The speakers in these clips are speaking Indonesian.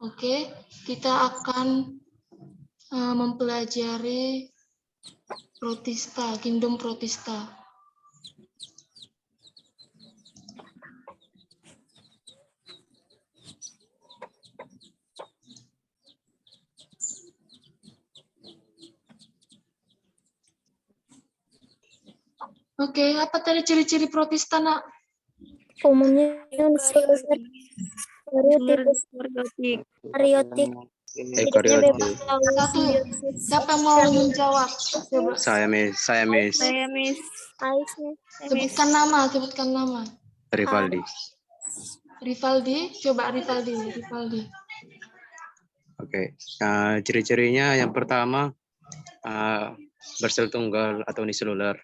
Oke, kita akan mempelajari Protista, Kingdom Protista. Oke, apa tadi ciri-ciri Protista, Nak? Umumnya kariotik. Satu, siapa yang mau menjawab? Coba. Saya, Miss. Sebutkan nama. Rivaldi. Rivaldi, coba Rivaldi. Oke. Ciri-cirinya yang pertama bersel tunggal atau uniseluler.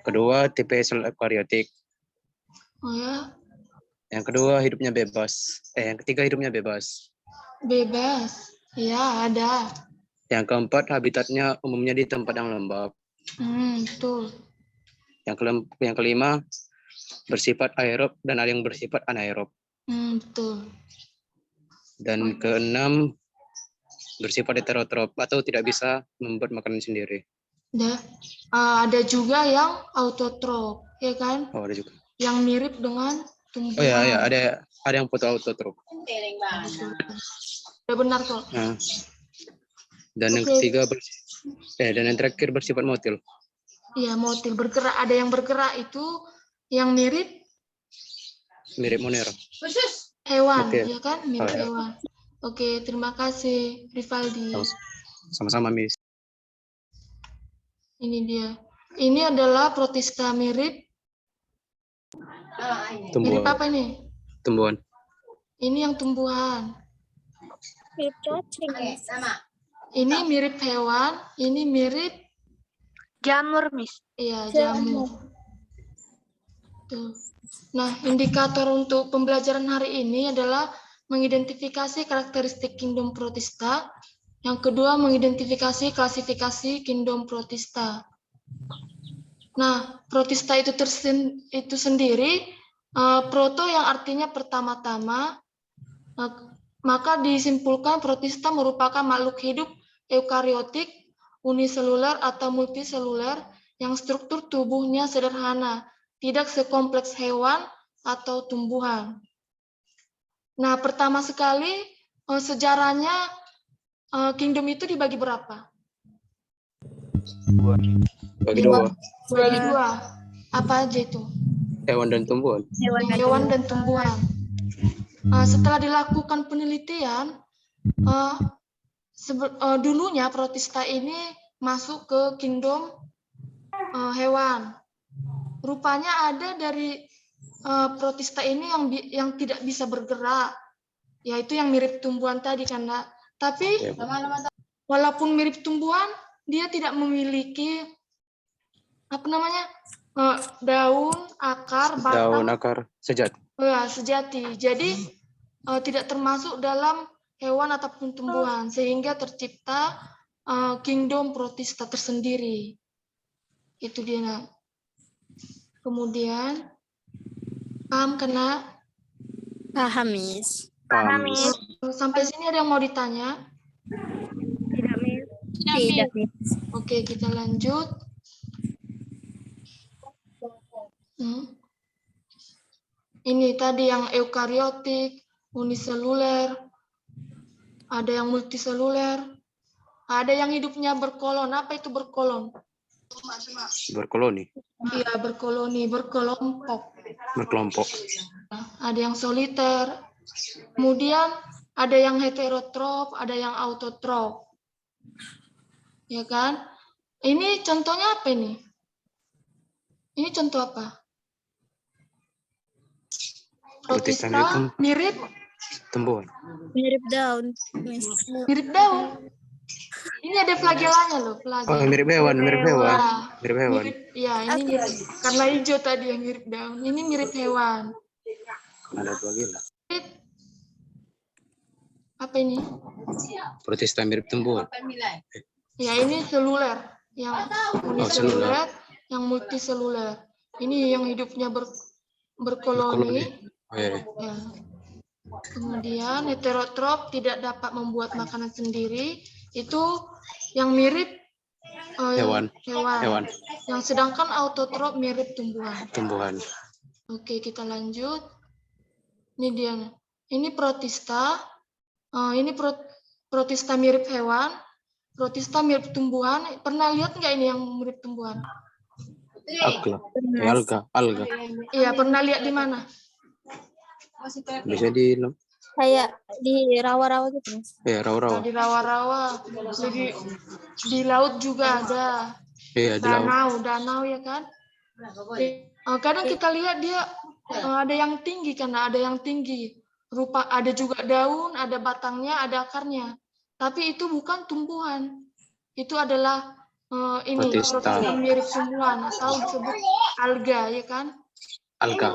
Kedua, tipe sel eukariotik. Oh ya. Yang kedua, hidupnya bebas. Yang ketiga, hidupnya bebas. Bebas. Ya, ada. Yang keempat, habitatnya umumnya di tempat yang lembab. Betul. Yang kelima, bersifat aerob dan ada yang bersifat anaerob. Betul. Dan keenam, bersifat heterotrof atau tidak bisa membuat makanan sendiri. Ada juga yang autotrof, ya kan? Oh, ada juga. Yang mirip dengan tumbuhan. Oh ya, ada yang foto autotrof. Ya benar kok. Dan yang ketiga dan yang terakhir bersifat motil. Iya, motil bergerak. Ada yang bergerak itu yang mirip monero. Hewan, Motil. ya kan? Mirip hewan. Oke, terima kasih Rivaldi. Sama-sama, Miss. Ini dia. Ini adalah Protista mirip. Tumbuhan. Mirip apa ini? Tumbuhan. Ini yang tumbuhan. Mirip cacing. Ini mirip hewan. Ini mirip Jamur, Miss. Iya, jamur. Tuh. Nah, indikator untuk pembelajaran hari ini adalah mengidentifikasi karakteristik Kingdom Protista. Yang kedua, mengidentifikasi klasifikasi Kingdom Protista. Nah, Protista itu sendiri, proto yang artinya pertama-tama, maka disimpulkan Protista merupakan makhluk hidup eukariotik, uniseluler atau multiseluler yang struktur tubuhnya sederhana, tidak sekompleks hewan atau tumbuhan. Nah, pertama sekali sejarahnya Kingdom itu dibagi berapa? Bagi dua. Bagi dua. Apa aja itu? Hewan dan tumbuhan. Hewan dan tumbuhan. Setelah dilakukan penelitian, dulunya Protista ini masuk ke Kingdom hewan. Rupanya ada dari Protista ini yang tidak bisa bergerak, yaitu yang mirip tumbuhan tadi karena. Tapi walaupun mirip tumbuhan, dia tidak memiliki daun, akar, batang. Daun, akar, sejati. Sejati. Jadi tidak termasuk dalam hewan ataupun tumbuhan, sehingga tercipta Kingdom Protista tersendiri. Itu dia, Nak. Kemudian paham kena? Paham, Miss. Sampai sini ada yang mau ditanya? Tidak, Miss. Tidak, Miss. Oke, kita lanjut. Ini tadi yang eukariotik, uniseluler, ada yang multiseluler, ada yang hidupnya berkolon. Apa itu berkolon? Berkoloni. Iya, berkoloni, berkelompok. Ada yang soliter, kemudian ada yang heterotrof, ada yang autotrof. Ya kan? Ini contohnya apa ini? Ini contoh apa? Protista mirip tumbuhan. Mirip daun, Miss. Mirip daun. Ini ada flagelanya loh, flagel. Mirip hewan. Ya, ini mirip. Karena hijau tadi yang mirip daun. Ini mirip hewan. Ada flagela. Apa ini? Protista mirip tumbuhan. Ya, ini seluler. Yang uniseluler, yang multiseluler. Ini yang hidupnya berkoloni. Ya. Kemudian heterotrof tidak dapat membuat makanan sendiri, itu yang mirip Hewan. hewan. Yang sedangkan autotrof mirip tumbuhan. Tumbuhan. Oke, kita lanjut. Ini dia. Ini protista. Ini protista mirip hewan. Protista mirip tumbuhan. Pernah lihat nggak ini yang mirip tumbuhan? Alga. Iya, pernah lihat di mana? Bisa di Kayak di rawa-rawa gitu, Mas. rawa-rawa. Di rawa-rawa. Di laut juga ada. Iya, di laut. Danau ya kan? Kadang kita lihat dia ada yang tinggi karena ada yang tinggi. Ada juga daun, ada batangnya, ada akarnya. Tapi itu bukan tumbuhan. Itu adalah ini protista mirip tumbuhan atau disebut alga ya kan? Alga.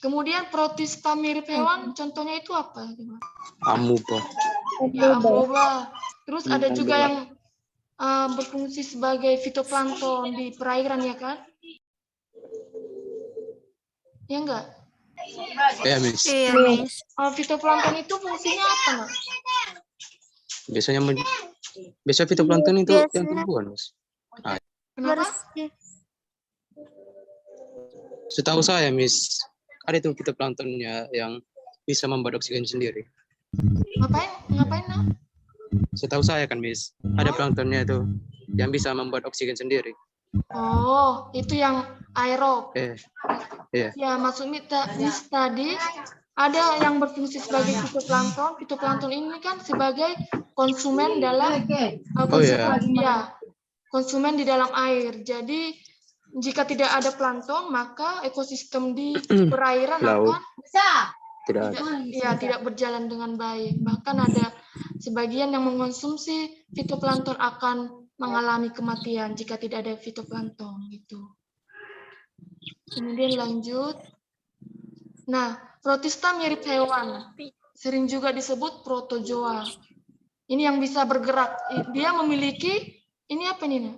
Kemudian protista mirip hewan, contohnya itu apa? Amuba. Ya, amoeba. Terus ada juga yang berfungsi sebagai fitoplankton di perairan ya kan? Ya enggak? Ya, Miss. Iya, Miss. Fitoplankton itu fungsinya apa, Nak? Biasanya fitoplankton itu yang tumbuhan, Mas. Kenapa? Setahu saya, Miss, ada itu fitoplanktonnya yang bisa membuat oksigen sendiri. Ngapain, Nak? Setahu saya kan, Miss, ada planktonnya itu yang bisa membuat oksigen sendiri. Oh, itu yang aerob. Iya. Ya, maksud Miss tadi ada yang berfungsi sebagai fitoplankton. Fitoplankton ini kan sebagai konsumen dalam konsumen di dalam air. Jadi jika tidak ada plankton, maka ekosistem di perairan akan tidak berjalan dengan baik. Bahkan ada sebagian yang mengonsumsi fitoplankton akan mengalami kematian jika tidak ada fitoplankton gitu. Kemudian lanjut. Nah, protista mirip hewan. Sering juga disebut protozoa. Ini yang bisa bergerak. Dia memiliki ini apa ini?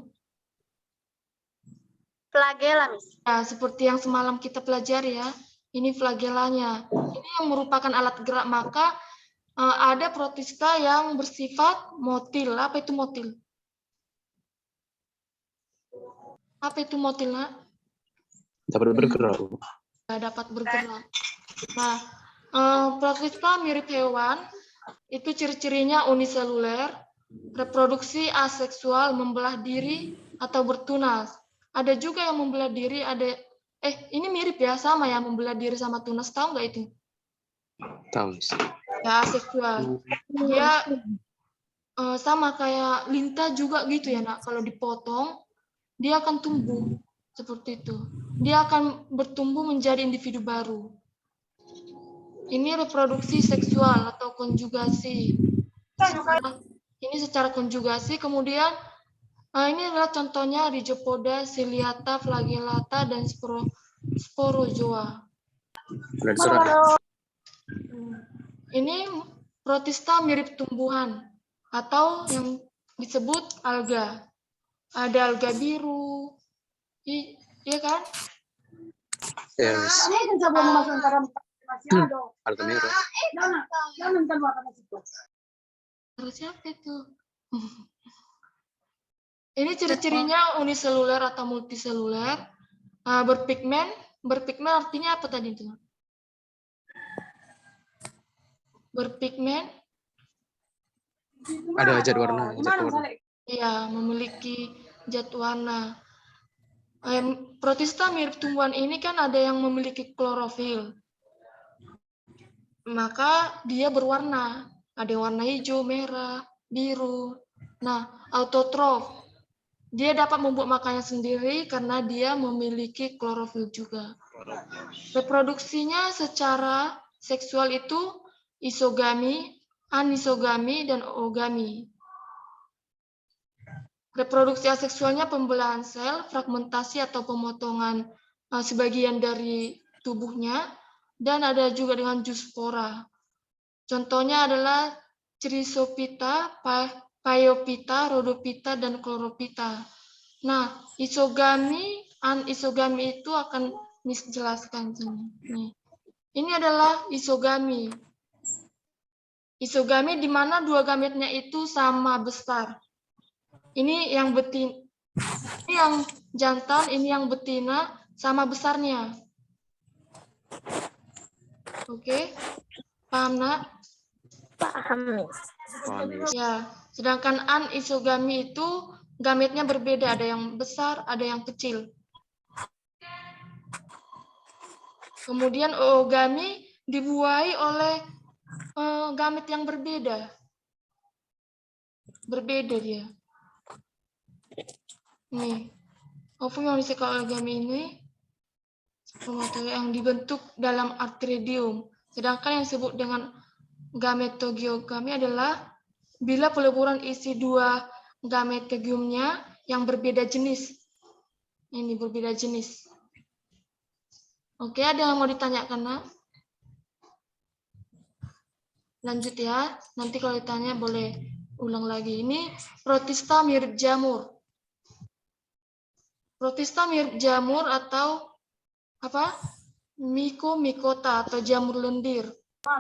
Flagela, Miss. Ya, seperti yang semalam kita pelajari ya. Ini flagelanya. Ini yang merupakan alat gerak. Maka ada protista yang bersifat motil. Apa itu motil? Apa itu motil, Nak? Dapat bergerak. Dapat bergerak. Nah, protista mirip hewan. Itu ciri-cirinya uniseluler, reproduksi aseksual, membelah diri atau bertunas. Ada juga yang membelah diri, ini mirip ya, sama ya, membelah diri sama tunas, tahu nggak itu? Tahu. Ya, aseksual. Dia sama kayak lintah juga gitu ya, Nak. Kalau dipotong, dia akan tumbuh seperti itu. Dia akan bertumbuh menjadi individu baru. Ini reproduksi seksual atau konjugasi. Ini secara konjugasi, kemudian ini adalah contohnya Rhizopoda, Ciliata, Flagellata, dan Sporozoa. Ini protista mirip tumbuhan atau yang disebut alga. Ada alga biru, iya kan? Yes. Alga merah. Siapa itu? Ini ciri-cirinya uniseluler atau multiseluler. Berpigmen artinya apa tadi itu? Berpigmen. Ada zat warna. Iya, memiliki zat warna. Protista mirip tumbuhan ini kan ada yang memiliki klorofil. Maka dia berwarna. Ada warna hijau, merah, biru. Nah, autotrof. Dia dapat membuat makannya sendiri karena dia memiliki klorofil juga. Reproduksinya secara seksual itu isogami, anisogami, dan ogami. Reproduksi aseksualnya pembelahan sel, fragmentasi atau pemotongan sebagian dari tubuhnya, dan ada juga dengan zoospora. Contohnya adalah Chrysophyta, Phaeophyta, Rhodophyta, dan Chlorophyta. Nah, isogami, anisogami itu akan dijelaskan sini. Nih. Ini adalah isogami. Isogami di mana dua gametnya itu sama besar. Ini yang betina, ini yang jantan, ini yang betina sama besarnya. Oke, paham nak? Paham, Miss. Paham, Miss. Ya, sedangkan anisogami itu gametnya berbeda, ada yang besar, ada yang kecil. Kemudian oogami dibuahi oleh gamet yang berbeda. Berbeda dia. Nih, oogami ini yang dibentuk dalam arteridium. Sedangkan yang disebut dengan gametogiogami adalah bila peleburan isi dua gametogiumnya yang berbeda jenis. Ini berbeda jenis. Oke, ada yang mau ditanyakan, nak? Lanjut ya. Nanti kalau ditanya boleh ulang lagi. Ini protista mirip jamur. Protista mirip jamur atau apa? Mycomycota atau jamur lendir.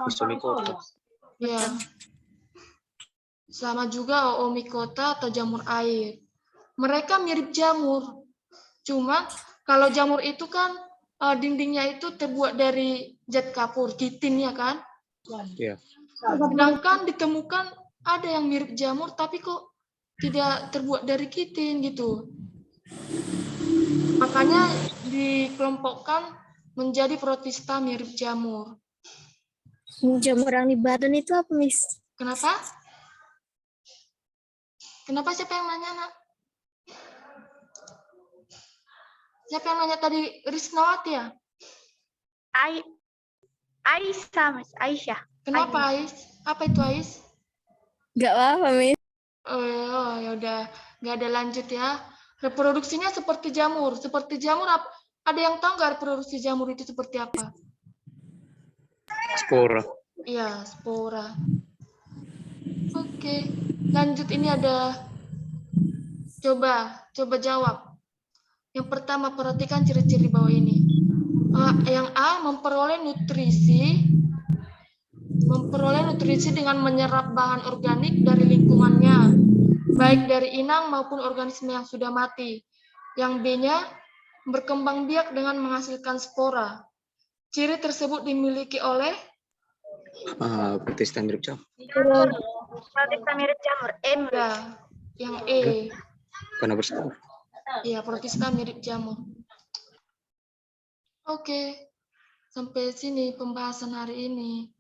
Isomikota. Ya. Sama juga oomycota atau jamur air. Mereka mirip jamur. Cuma kalau jamur itu kan dindingnya itu terbuat dari zat kapur, kitin ya kan? Ya. Sedangkan ditemukan ada yang mirip jamur tapi kok tidak terbuat dari kitin gitu. Makanya dikelompokkan menjadi protista mirip jamur. Jamur yang di badan itu apa, Miss? Kenapa? Kenapa, siapa yang nanya, nak? Siapa yang nanya tadi? Risnawati ya? Aisyah, Miss. Aisyah. Kenapa, Ais? Apa itu, Ais? Nggak apa-apa, Miss. Oh, ya udah, nggak ada lanjut ya. Reproduksinya seperti jamur. Seperti jamur, ada yang tahu nggak reproduksi jamur itu seperti apa? Spora. Iya, spora. Oke, lanjut, ini ada coba jawab. Yang pertama, perhatikan ciri-ciri bawah ini. Yang A, memperoleh nutrisi dengan menyerap bahan organik dari lingkungannya, baik dari inang maupun organisme yang sudah mati. Yang B-nya, berkembang biak dengan menghasilkan spora. Ciri tersebut dimiliki oleh Protista mirip jamur. Protista mirip jamur. ya, yang E. Karena berspora. Ya, protista mirip jamur. Oke, sampai sini pembahasan hari ini.